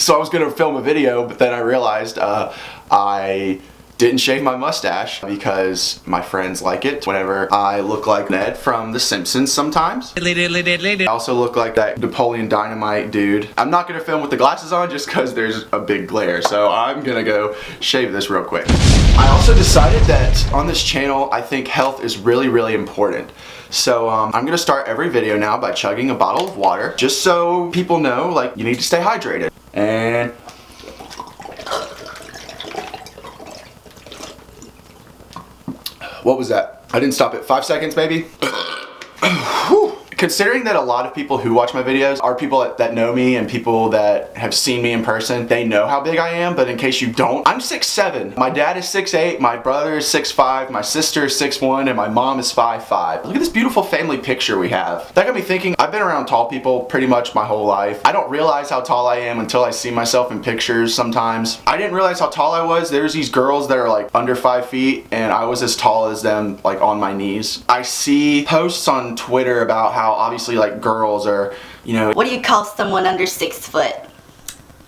So I was gonna film a video, but then I realized I didn't shave my mustache because my friends like it whenever I look like Ned from The Simpsons sometimes. I also look like that Napoleon Dynamite dude. I'm not gonna film with the glasses on just because there's a big glare, so I'm gonna go shave this real quick. I also decided that on this channel, I think health is really important. So I'm gonna start every video now by chugging a bottle of water, just so people know, like, you need to stay hydrated. And what was that? I didn't stop it. 5 seconds, baby. Whew. Considering that a lot of people who watch my videos are people that know me and people that have seen me in person, they know how big I am, but in case you don't, I'm 6'7". My dad is 6'8", my brother is 6'5", my sister is 6'1", and my mom is 5'5". Look at this beautiful family picture we have. That got me thinking, I've been around tall people pretty much my whole life. I don't realize how tall I am until I see myself in pictures sometimes. I didn't realize how tall I was. There's these girls that are like under 5 feet, and I was as tall as them, like on my knees. I see posts on Twitter about how obviously like girls are, you know, what do you call someone under 6 foot?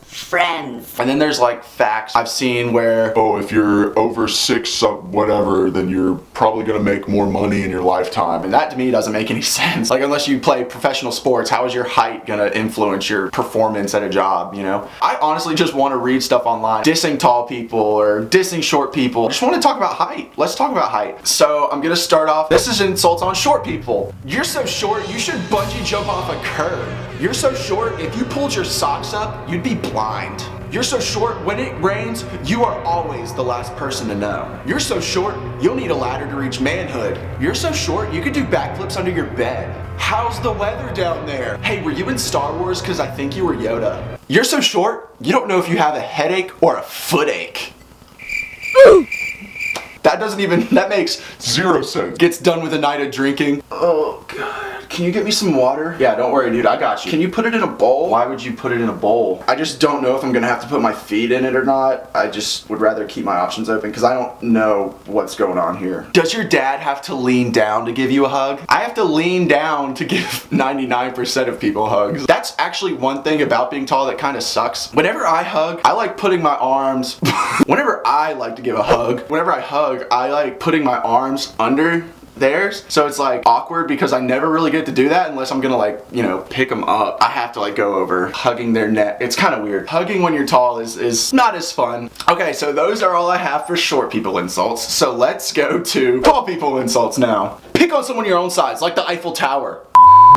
Friends. And then there's like facts I've seen where, oh, if you're over 6 whatever, then you're probably gonna make more money in your lifetime. and that to me doesn't make any sense. Like, unless you play professional sports, how is your height gonna influence your performance at a job, you know? I honestly just want to read stuff online dissing tall people or dissing short people. I just want to talk about height. Let's talk about height. So I'm gonna start off, this is insults on short people. You're so short, you should bungee jump off a curb. You're so short, if you pulled your socks up, you'd be blind. You're so short, when it rains, you are always the last person to know. You're so short, you'll need a ladder to reach manhood. You're so short, you could do backflips under your bed. How's the weather down there? Hey, were you in Star Wars? Because I think you were Yoda. You're so short, you don't know if you have a headache or a footache. That makes 0 sense. Gets done with a night of drinking. Oh God. Can you get me some water? Yeah, don't worry, dude, I got you. Can you put it in a bowl? Why would you put it in a bowl? I just don't know if I'm gonna have to put my feet in it or not. I just would rather keep my options open because I don't know what's going on here. Does your dad have to lean down to give you a hug? I have to lean down to give 99% of people hugs. That's actually one thing about being tall that kind of sucks. Whenever I hug, I like putting my arms, whenever I like to give a hug, whenever I hug, I like putting my arms under theirs, so it's like awkward because I never really get to do that unless I'm gonna, like, you know, pick them up. I have to like go over hugging their neck. It's kind of weird. Hugging when you're tall is not as fun. Okay, so those are all I have for short people insults. So let's go to tall people insults now. Pick on someone your own size, like the Eiffel Tower.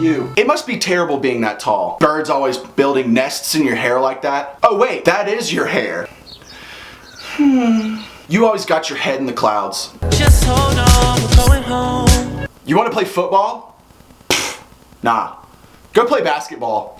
You. It must be terrible being that tall. Birds always building nests in your hair like that. Oh wait, that is your hair. You always got your head in the clouds. Just hold on, we're going home. You want to play football? Pfft, nah. Go play basketball.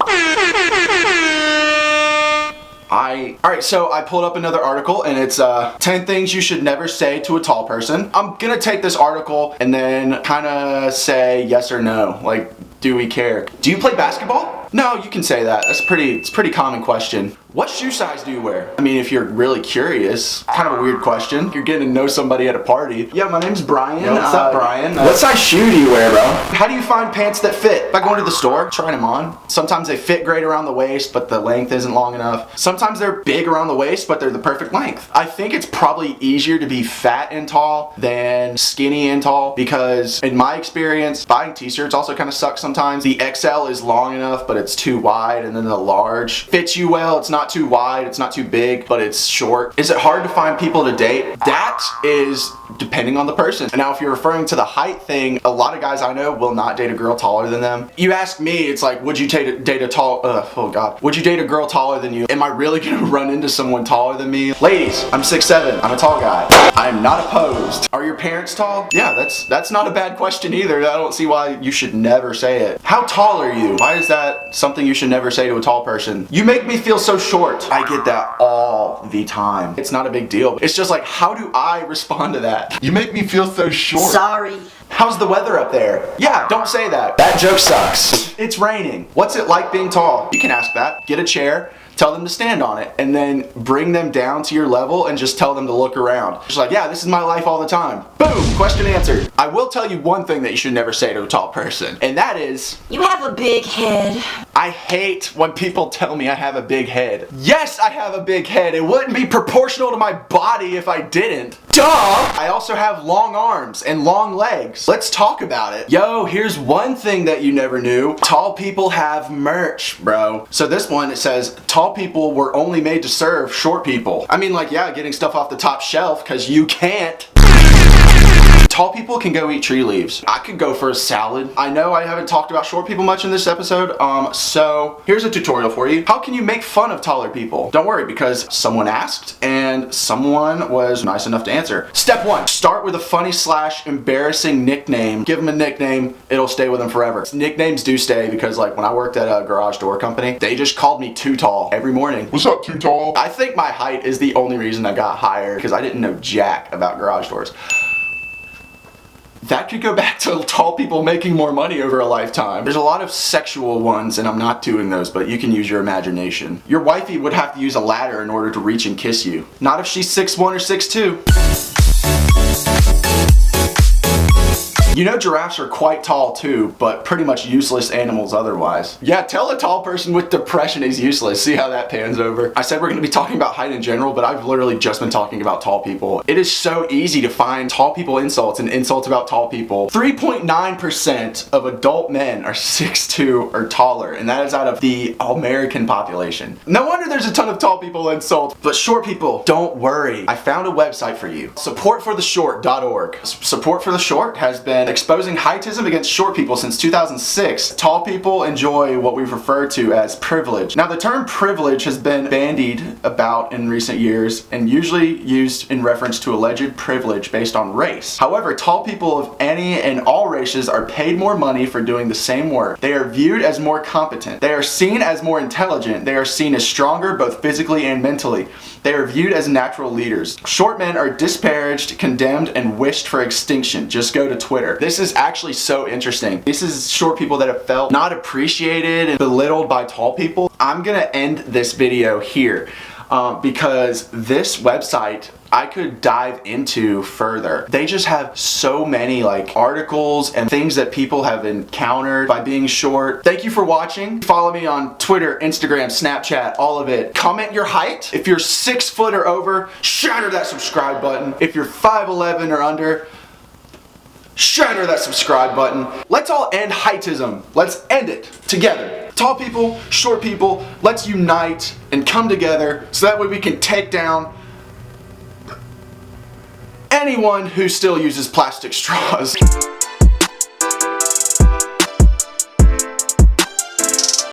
Alright, so I pulled up another article and it's 10 things you should never say to a tall person. I'm gonna take this article and then kind of say yes or no. Like, do we care? Do you play basketball? No, you can say that. It's a pretty common question. What shoe size do you wear? I mean, if you're really curious, kind of a weird question. You're getting to know somebody at a party. Yeah, my name's Brian. Yo, what's up, Brian? What size shoe do you wear, bro? How do you find pants that fit? If I go into the store, trying them on. Sometimes they fit great around the waist, but the length isn't long enough. Sometimes they're big around the waist, but they're the perfect length. I think it's probably easier to be fat and tall than skinny and tall because in my experience, buying t-shirts also kind of sucks sometimes. The XL is long enough, but it's too wide, and then the large fits you well. It's not too wide, it's not too big, but it's short. Is it hard to find people to date? That is depending on the person. And now if you're referring to the height thing, a lot of guys I know will not date a girl taller than them. You ask me, it's like, would you date a tall, oh God. Would you date a girl taller than you? Am I really gonna run into someone taller than me? Ladies, I'm 6'7", I'm a tall guy. I am not opposed. Are your parents tall? Yeah, that's not a bad question either. I don't see why you should never say it. How tall are you? Why is that something you should never say to a tall person? You make me feel so short. I get that all the time. It's not a big deal. It's just like, how do I respond to that? You make me feel so short. Sorry. How's the weather up there? Yeah, don't say that. That joke sucks. It's raining. What's it like being tall? You can ask that. Get a chair, tell them to stand on it, and then bring them down to your level and just tell them to look around. Just like, yeah, this is my life all the time. Boom, question answered. I will tell you one thing that you should never say to a tall person, and that is, You have a big head. I hate when people tell me I have a big head. Yes, I have a big head. It wouldn't be proportional to my body if I didn't. Duh! I also have long arms and long legs. Let's talk about it. Yo, here's one thing that you never knew. Tall people have merch, bro. So this one, it says, tall people were only made to serve short people. I mean, like, yeah, getting stuff off the top shelf, because you can't. Tall people can go eat tree leaves. I could go for a salad. I know I haven't talked about short people much in this episode, so here's a tutorial for you. How can you make fun of taller people? Don't worry, because someone asked and someone was nice enough to answer. Step 1, start with a funny / embarrassing nickname. Give them a nickname, it'll stay with them forever. Nicknames do stay, because like when I worked at a garage door company, they just called me Too Tall every morning. What's up, Too Tall? I think my height is the only reason I got hired, because I didn't know jack about garage doors. That could go back to tall people making more money over a lifetime. There's a lot of sexual ones, and I'm not doing those, but you can use your imagination. Your wifey would have to use a ladder in order to reach and kiss you. Not if she's 6'1" or 6'2". You know giraffes are quite tall too, but pretty much useless animals otherwise. Yeah, tell a tall person with depression is useless. See how that pans over? I said we're gonna be talking about height in general, but I've literally just been talking about tall people. It is so easy to find tall people insults and insults about tall people. 3.9% of adult men are 6'2" or taller, and that is out of the American population. No wonder there's a ton of tall people insults. But short people, don't worry. I found a website for you. Supportfortheshort.org. Support for the Short has been exposing heightism against short people since 2006. Tall people enjoy what we refer to as privilege. Now, the term privilege has been bandied about in recent years and usually used in reference to alleged privilege based on race. However, tall people of any and all races are paid more money for doing the same work. They are viewed as more competent. They are seen as more intelligent. They are seen as stronger both physically and mentally. They are viewed as natural leaders. Short men are disparaged, condemned, and wished for extinction. Just go to Twitter. This is actually so interesting. This is short people that have felt not appreciated and belittled by tall people. I'm gonna end this video here because this website I could dive into further. They just have so many like articles and things that people have encountered by being short. Thank you for watching. Follow me on Twitter, Instagram, Snapchat, all of it. Comment your height. If you're 6 foot or over, shatter that subscribe button. If you're 5'11" or under, shatter that subscribe button. Let's all end heightism. Let's end it together. Tall people, short people, let's unite and come together so that way we can take down anyone who still uses plastic straws.